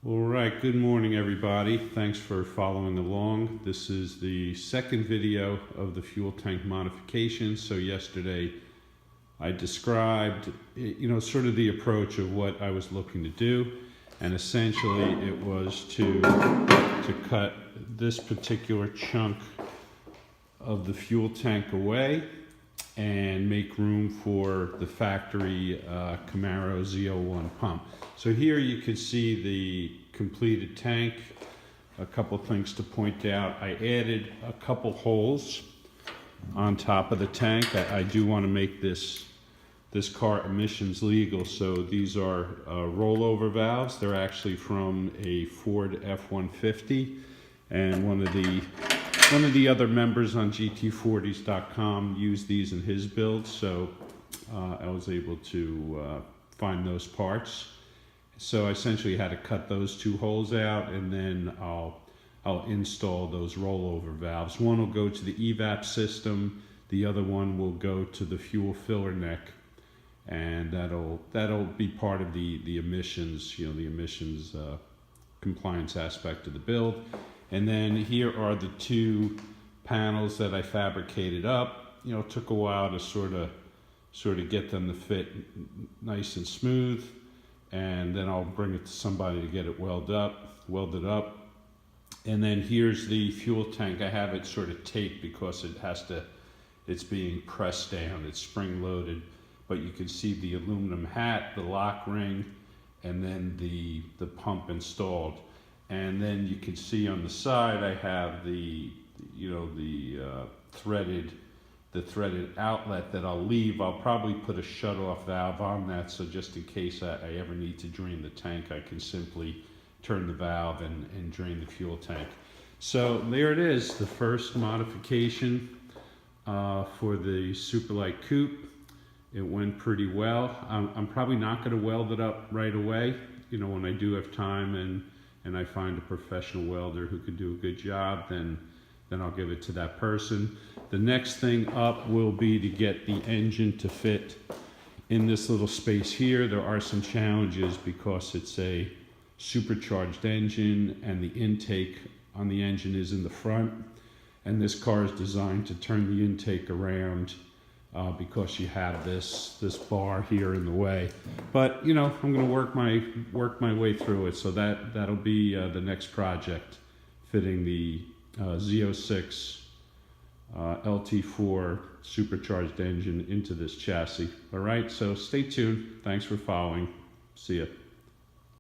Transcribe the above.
All right, good morning everybody. Thanks for following along. This is the second video of the fuel tank modification. So yesterday I described, sort of the approach of what I was looking to do. And essentially it was to cut this particular chunk of the fuel tank away and make room for the factory Camaro Z01 pump. So here you can see the completed tank. A couple things to point out. I added a couple holes on top of the tank. I do want to make this car emissions legal. So these are rollover valves. They're actually from a Ford F-150, and one of the other members on GT40s.com used these in his build, so I was able to find those parts. So I essentially had to cut those two holes out, and then I'll install those rollover valves. One will go to the evap system, the other one will go to the fuel filler neck, and that'll be part of the emissions, the emissions compliance aspect of the build. And then here are the two panels that I fabricated up. It took a while to sort of get them to fit nice and smooth, and then I'll bring it to somebody to get it welded up. And then here's the fuel tank. I have it sort of taped because it's being pressed down. It's spring loaded, but you can see the aluminum hat, the lock ring, and then the pump installed. And then you can see on the side I have the threaded outlet that I'll leave. I'll probably put a shut-off valve on that, so just in case I ever need to drain the tank, I can simply turn the valve and drain the fuel tank. So there it is, the first modification for the Superlite Coupe. It went pretty well. I'm probably not going to weld it up right away. When I do have time and I find a professional welder who can do a good job, then I'll give it to that person. The next thing up will be to get the engine to fit in this little space here. There are some challenges because it's a supercharged engine and the intake on the engine is in the front, and this car is designed to turn the intake around because you have this bar here in the way. But I'm going to work my way through it. So that'll be the next project, fitting the Z06 LT4 supercharged engine into this chassis. All right, so stay tuned. Thanks for following. See ya.